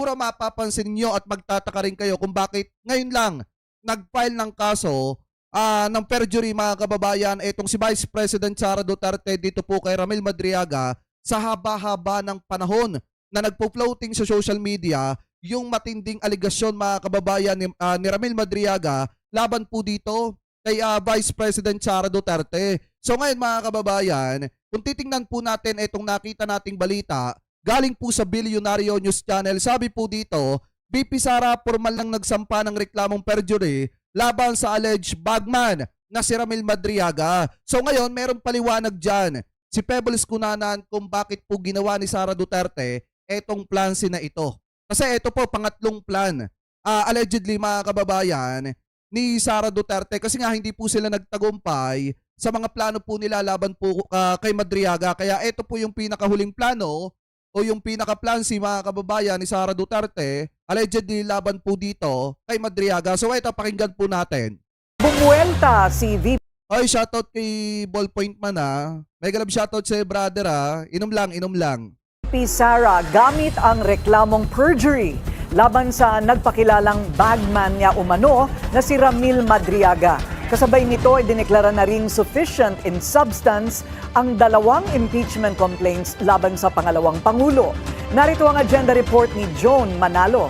siguro mapapansin niyo at magtataka rin kayo kung bakit ngayon lang nag-file ng kaso ng perjury mga kababayan itong si Vice President Sara Duterte dito po kay Ramil Madriaga sa haba-haba ng panahon na nagpo-floating sa social media yung matinding aligasyon mga kababayan ni Ramil Madriaga laban po dito kay Vice President Sara Duterte. So ngayon mga kababayan, kung titingnan po natin itong nakita nating balita, galing po sa Bilyonaryo News Channel, sabi po dito, VP Sara formal nang nagsampa ng reklamong perjury laban sa alleged bagman na si Ramil Madriaga. So ngayon, meron paliwanag dyan si Pebbles Cunanan kung bakit po ginawa ni Sara Duterte etong plansi na ito. Kasi ito po, pangatlong plan. Allegedly mga kababayan, ni Sara Duterte kasi nga hindi po sila nagtagumpay sa mga plano po nila laban po kay Madriaga. Kaya ito po yung pinakahuling plano o yung pinaka-plan si mga kababayan ni Sara Duterte allegedly laban po dito kay Madriaga. So ito, pakinggan po natin. Bumuelta si VP Oy, shoutout kay Ballpoint Man May galab shoutout sa brother Inom lang, inom lang. Sara gamit ang reklamong perjury laban sa nagpakilalang bagman niya umano na si Ramil Madriaga. Kasabay nito ay dineklara na ring sufficient in substance ang dalawang impeachment complaints laban sa pangalawang Pangulo. Narito ang agenda report ni Joan Manalo.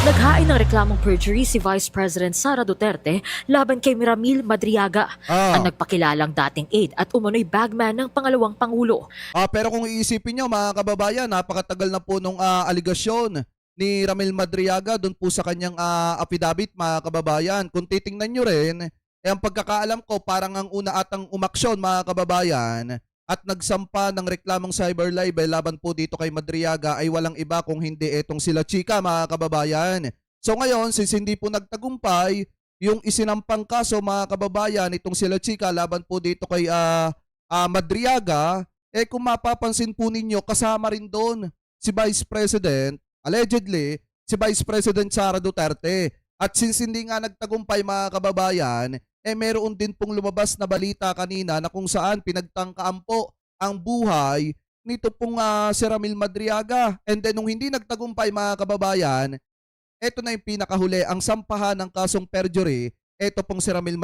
Naghain ng reklamong perjury si Vice President Sara Duterte laban kay Ramil Madriaga, ang nagpakilalang dating aide at umano'y bagman ng pangalawang Pangulo. Pero kung iisipin nyo mga kababayan, napakatagal na po nung aligasyon ni Ramil Madriaga doon po sa kanyang affidavit mga kababayan. Kung titingnan nyo rin, ang pagkakaalam ko parang ang una atang umaksyon mga kababayan at nagsampa ng reklamong cyber libel laban po dito kay Madriaga ay walang iba kung hindi itong sila Chika mga kababayan. So ngayon, since hindi po nagtagumpay yung isinampang kaso mga kababayan itong sila Chika laban po dito kay Madriaga, kung mapapansin po ninyo kasama rin doon si Vice President, allegedly si Vice President Sara Duterte. At since hindi nga nagtagumpay mga kababayan, meron din pong lumabas na balita kanina na kung saan pinagtangkaan po ang buhay nito pong si Ramil Madriaga. And then nung hindi nagtagumpay mga kababayan, ito na yung pinakahuli, ang sampahan ng kasong perjury, ito pong si Ramil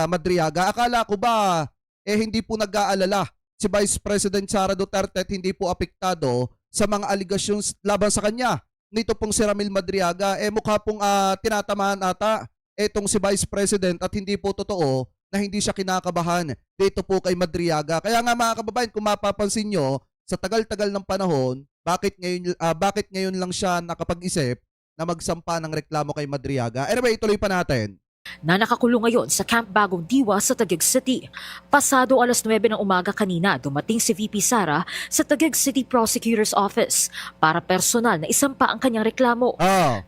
Madriaga. Akala ko ba hindi po nag-aalala si Vice President Sara Duterte at hindi po apektado sa mga aligasyon laban sa kanya nito pong si Ramil Madriaga. Mukha pong tinatamaan ata etong si Vice President at hindi po totoo na hindi siya kinakabahan dito po kay Madriaga. Kaya nga mga kababayan, kung mapapansin nyo, sa tagal-tagal ng panahon, bakit ngayon lang siya nakapag-isip na magsampa ng reklamo kay Madriaga? Anyway, ituloy pa natin. Na nakakulong ngayon sa Camp Bagong Diwa sa Taguig City. Pasado alas 9 ng umaga kanina, dumating si VP Sara sa Taguig City Prosecutor's Office para personal na isampa ang kanyang reklamo.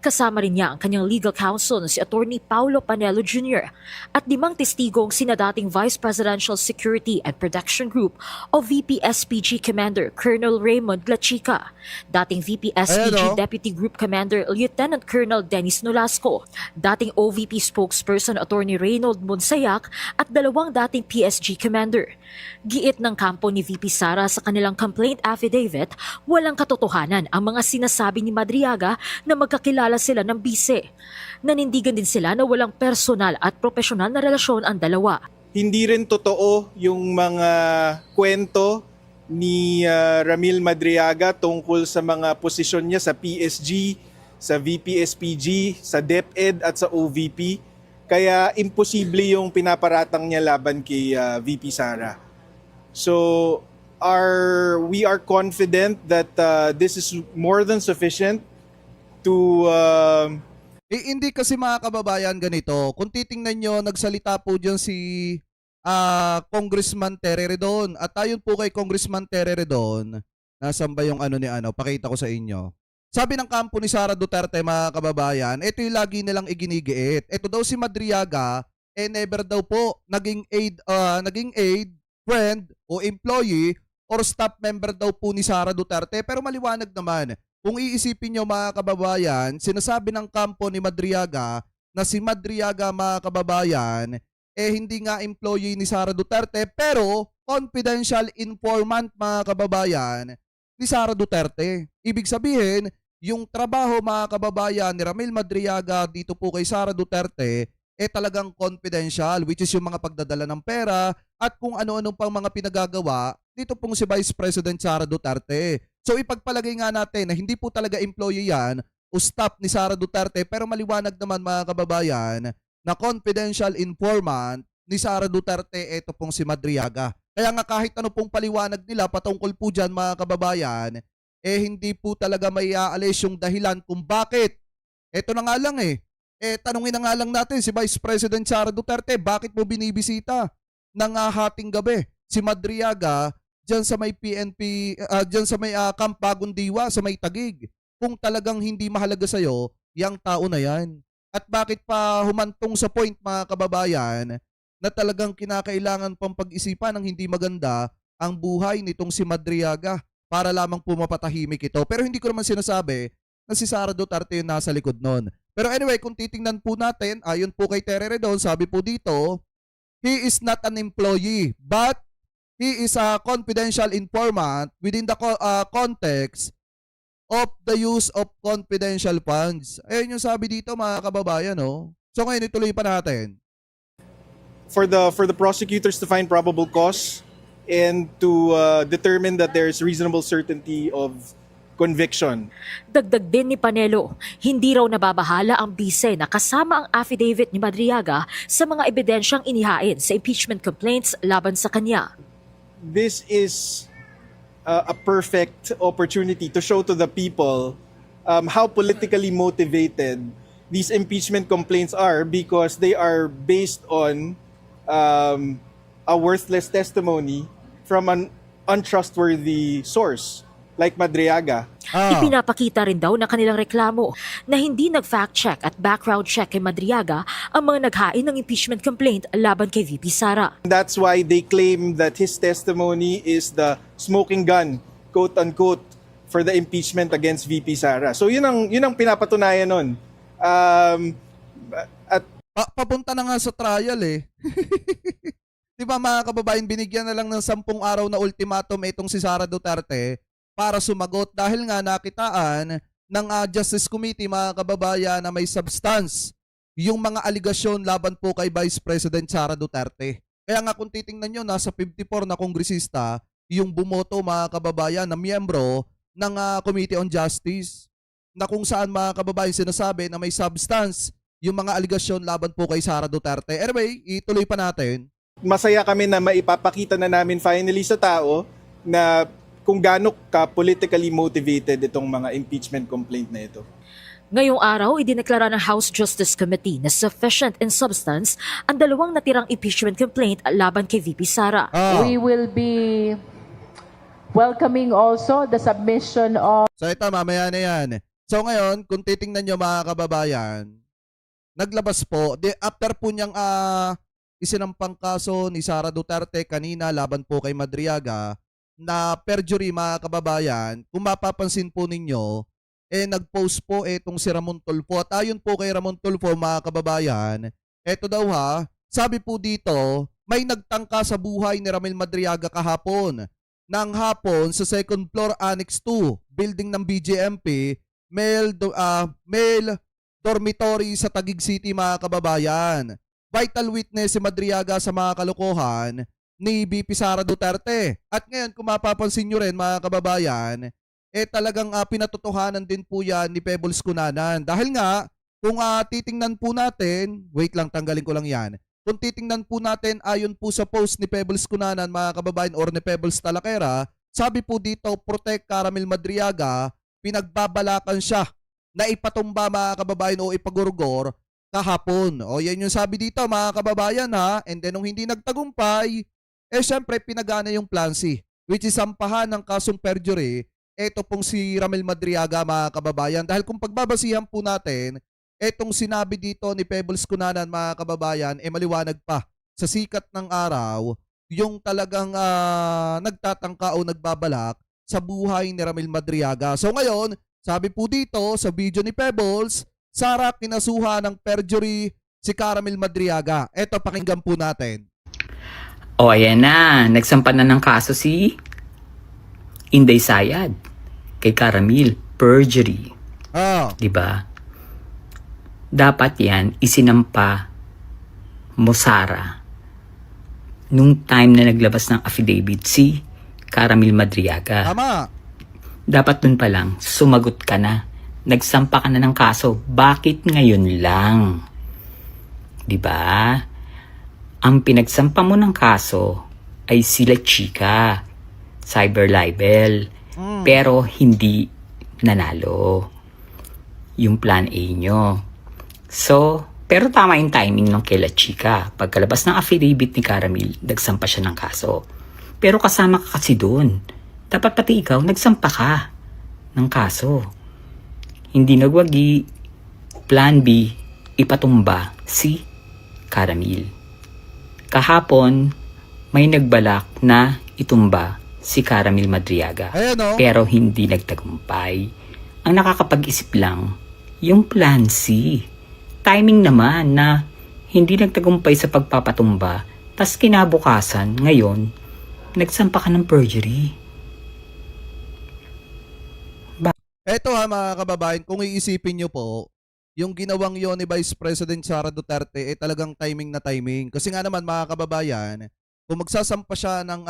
Kasama rin niya ang kanyang legal counsel na si Attorney Paulo Panelo Jr. at 5 testigong sina dating Vice Presidential Security and Protection Group o VP-SPG Commander Colonel Raymond Glachica, dating VP-SPG Deputy Group Commander Lieutenant Colonel Dennis Nolasco, dating OVP spokesperson Attorney Reynold Monsayak at 2 dating PSG commander. Giit ng kampo ni VP Sara sa kanilang complaint affidavit, walang katotohanan ang mga sinasabi ni Madriaga na magkakilala sila ng bise. Nanindigan din sila na walang personal at profesional na relasyon ang dalawa. Hindi rin totoo yung mga kwento ni Ramil Madriaga tungkol sa mga posisyon niya sa PSG, sa VP-SPG, sa DepEd at sa OVP. Kaya imposible yung pinaparatang niya laban kay VP Sara. So we are confident that this is more than sufficient to... Hindi kasi mga kababayan ganito. Kung titingnan nyo, nagsalita po dyan si Congressman Tere Redon. At ayon po kay Congressman Tere Redon, nasan ba yung pakita ko sa inyo. Sabi ng kampo ni Sara Duterte mga kababayan, ito yung lagi nilang iginigiit. Ito daw si Madriaga, never daw po naging aide, friend o employee or staff member daw po ni Sara Duterte. Pero maliwanag naman, kung iisipin nyo mga kababayan, sinasabi ng kampo ni Madriaga na si Madriaga mga kababayan, hindi nga employee ni Sara Duterte pero confidential informant mga kababayan ni Sara Duterte. Ibig sabihin, yung trabaho mga kababayan ni Ramil Madriaga dito po kay Sara Duterte talagang confidential, which is yung mga pagdadala ng pera at kung ano-ano pang mga pinagagawa dito pong si Vice President Sara Duterte. So ipagpalagay nga natin na hindi po talaga employee yan o staff ni Sara Duterte, pero maliwanag naman mga kababayan na confidential informant ni Sara Duterte ito pong si Madriaga. Kaya nga kahit ano pong paliwanag nila patungkol po dyan mga kababayan, hindi po talaga may aalis yung dahilan kung bakit. Ito na nga lang tanungin na nga lang natin si Vice President Sara Duterte, bakit mo binibisita ng hating gabi si Madriaga dyan sa may PNP, dyan sa may Camp Bagong Diwa, sa may Taguig, kung talagang hindi mahalaga sa'yo, yang tao na yan. At bakit pa humantong sa point mga kababayan na talagang kinakailangan pang pag-isipan ng hindi maganda ang buhay nitong si Madriaga para lamang pumapatahimik ito. Pero hindi ko naman sinasabi na si Sara Duterte yung nasa likod nun. Pero anyway, kung titingnan po natin, ayon po kay Tere Redon, sabi po dito, he is not an employee, but he is a confidential informant within the context of the use of confidential funds. Ayun yung sabi dito mga kababayan, no? So ngayon ituloy pa natin. For the prosecutors to find probable cause and to determine that there is reasonable certainty of conviction. Dagdag din ni Panelo, hindi raw nababahala ang bise na kasama ang affidavit ni Madriaga sa mga ebidensyang inihain sa impeachment complaints laban sa kanya. This is a perfect opportunity to show to the people how politically motivated these impeachment complaints are, because they are based on a worthless testimony from an untrustworthy source like Madriaga. Ipinapakita rin daw na kanilang reklamo na hindi nag-fact check at background check kay Madriaga ang mga naghain ng impeachment complaint laban kay VP Sara. That's why they claim that his testimony is the smoking gun, quote unquote, for the impeachment against VP Sara. So yun ang pinapatunayan nun. At Papunta na nga sa trial Di ba mga kababayan, binigyan na lang ng 10 araw na ultimatum itong si Sara Duterte para sumagot dahil nga nakitaan ng Justice Committee mga kababayan na may substance yung mga aligasyon laban po kay Vice President Sara Duterte. Kaya nga kung titingnan nyo, nasa 54 na kongresista yung bumoto mga kababayan na miyembro ng Committee on Justice, na kung saan mga kababayan sinasabi na may substance yung mga aligasyon laban po kay Sara Duterte. Anyway, ituloy pa natin. masaya kami na maipapakita na namin finally sa tao na kung gaano ka politically motivated itong mga impeachment complaint na ito. Ngayong araw, idineklara ng House Justice Committee na sufficient in substance ang 2 natirang impeachment complaint laban kay VP Sara. We will be welcoming also the submission of... So ito, mamaya na yan. So ngayon, kung titingnan nyo mga kababayan, naglabas po, after po niyang isinampang kaso ni Sara Duterte kanina laban po kay Madriaga na perjury mga kababayan, kung mapapansin po ninyo, nag-post po itong si Ramon Tulfo. At ayon po kay Ramon Tulfo mga kababayan, eto daw sabi po dito, may nagtangka sa buhay ni Ramil Madriaga kahapon. Nang hapon sa second floor Annex 2, building ng BJMP, male dormitory sa Taguig City mga kababayan. Vital witness si Madriaga sa mga kalokohan ni VP Sara Duterte. At ngayon kung mapapansin nyo rin mga kababayan, talagang pinatotohanan din po yan ni Pebbles Cunanan. Dahil nga, kung titingnan po natin, wait lang, tanggalin ko lang yan. Kung titingnan po natin, ayon po sa post ni Pebbles Cunanan mga kababayan or ni Pebbles Talakera, sabi po dito, protect Ramil Madriaga, pinagbabalakan siya na ipatumba mga kababayan o ipagurgor kahapon. O yan yung sabi dito mga kababayan and then nung hindi nagtagumpay, syempre pinagana yung plan C, which is sampahan ng kasong perjury, eto pong si Ramil Madriaga mga kababayan. Dahil kung pagbabasihan po natin, etong sinabi dito ni Pebbles Cunanan mga kababayan, maliwanag pa sa sikat ng araw, yung talagang nagtatangka o nagbabalak sa buhay ni Ramil Madriaga. So ngayon, sabi po dito sa video ni Pebbles, Sara kinasuhan ng perjury si Ramil Madriaga. Eto, pakinggan po natin. O ayan na, nagsampa na ng kaso si Inday Sayad. kay Caramil, perjury, Ah, 'di ba? Dapat 'yan isinampa mo, Sara, nung time na naglabas ng affidavit si Caramil Madriaga. tama. Dapat dun pa lang, sumagot ka na. Nagsampa ka na ng kaso. Bakit ngayon lang? 'Di ba? Ang pinagsampa mo ng kaso ay sila Chika, cyber libel. Pero hindi nanalo yung plan A nyo. So, pero tama yung timing ng kila Chika. Pagkalabas ng affidavit ni Caramil, nagsampa siya ng kaso. Pero kasama ka kasi doon. Dapat pati ikaw, nagsampa ka ng kaso. Hindi nagwagi, plan B, ipatumba si Caramil. Kahapon, may nagbalak na itumba si Caramil Madriaga. Ayan o. Pero hindi nagtagumpay. Ang nakakapag-isip lang, yung plan C. Timing naman na hindi nagtagumpay sa pagpapatumba, tas kinabukasan, ngayon, nagsampa ka ng perjury. Eto ha mga kababayan, kung iisipin nyo po, yung ginawang yon ni Vice President Sara Duterte talagang timing na timing. Kasi nga naman mga kababayan, kung magsasampa siya ng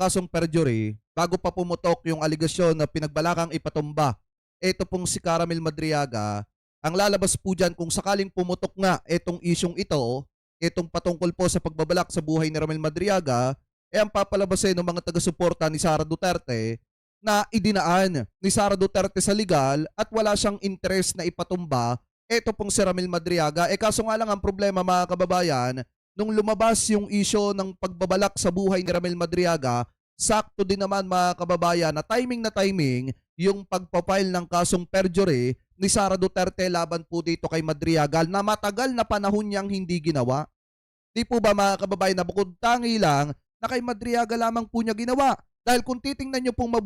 kasong perjury, bago pa pumutok yung aligasyon na pinagbalakang ipatumba, eto pong si Caramil Madriaga, ang lalabas po dyan kung sakaling pumutok nga etong isyong ito, etong patungkol po sa pagbabalak sa buhay ni Ramil Madriaga, ang papalabasin ng mga taga-suporta ni Sara Duterte na idinaan ni Sara Duterte sa legal at wala siyang interest na ipatumba eto pong si Ramil Madriaga. Kaso nga lang ang problema mga kababayan, nung lumabas yung isyo ng pagbabalak sa buhay ni Ramil Madriaga, sakto din naman mga kababayan na timing yung pagpapile ng kasong perjury ni Sara Duterte laban po dito kay Madriaga na matagal na panahon niyang hindi ginawa. Di po ba mga kababayan na bukod tangi lang na kay Madriaga lamang po niya ginawa? Dahil kung titingnan nyo pong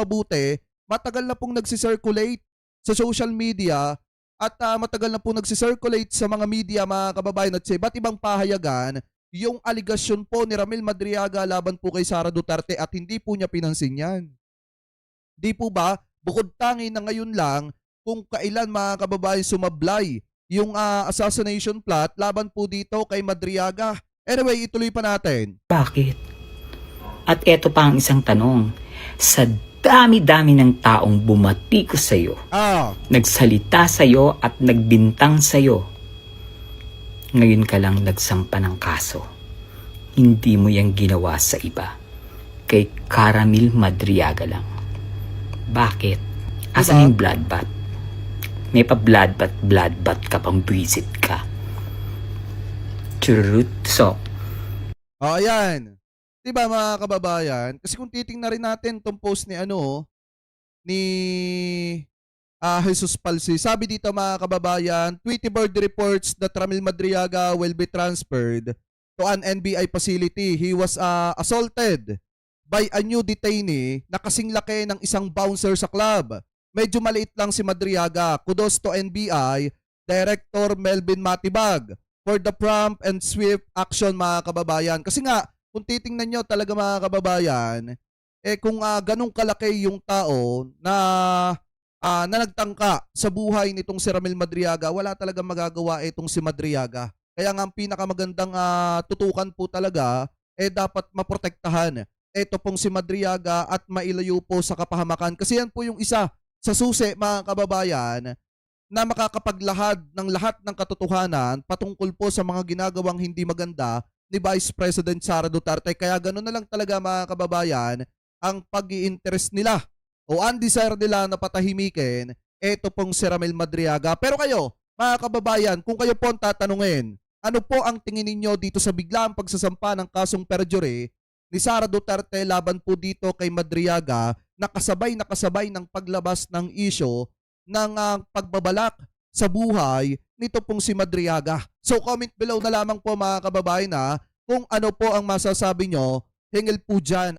mabuti matagal na pong nagsisirculate sa social media at matagal na pong nagsisirculate sa mga media mga kababayan at sa iba't ibang pahayagan yung aligasyon po ni Ramil Madriaga laban po kay Sara Duterte at hindi po niya pinansin yan. Di po ba? Bukod tangi na ngayon lang kung kailan mga kababayan sumablay yung assassination plot laban po dito kay Madriaga. Anyway, ituloy pa natin. Bakit? At eto pa ang isang tanong. Sa dami-dami ng taong bumati ko sa'yo, nagsalita sa'yo at nagbintang sa'yo, ngayon ka lang nagsampa ng kaso. Hindi mo yang ginawa sa iba. Kay Caramil Madriaga lang. Bakit? Asan yung bloodbath? May pa bloodbath ka pang visit ka. Churut. So, Ayan. Diba mga kababayan? Kasi kung titingnan rin natin tong post ni ni Jesus Palsi. Sabi dito mga kababayan, Tweety Bird reports that Ramil Madriaga will be transferred to an NBI facility. He was assaulted by a new detainee na kasing laki ng isang bouncer sa club. Medyo maliit lang si Madriaga. Kudos to NBI Director Melvin Matibag for the prompt and swift action mga kababayan. Kasi nga, kung titingnan nyo talaga mga kababayan, kung ganun kalaki yung tao na nagtangka sa buhay nitong si Ramil Madriaga, wala talaga magagawa itong si Madriaga. Kaya nga ang pinakamagandang tutukan po talaga, dapat maprotektahan ito pong si Madriaga at mailayo po sa kapahamakan. Kasi yan po yung isa sa susi mga kababayan na makakapaglahad ng lahat ng katotohanan patungkol po sa mga ginagawang hindi maganda ni Vice President Sara Duterte. Kaya gano'n na lang talaga mga kababayan ang pag-i-interest nila o undesire nila na patahimikin eto pong si Ramil Madriaga. Pero kayo, mga kababayan, kung kayo po ang tatanungin, ano po ang tingin ninyo dito sa biglaang pagsasampa ng kasong perjury ni Sara Duterte laban po dito kay Madriaga na kasabay ng paglabas ng isyo ng pagbabalak sa buhay nito pong si Madriaga. So comment below na lamang po mga kababayan kung ano po ang masasabi nyo hingil po dyan.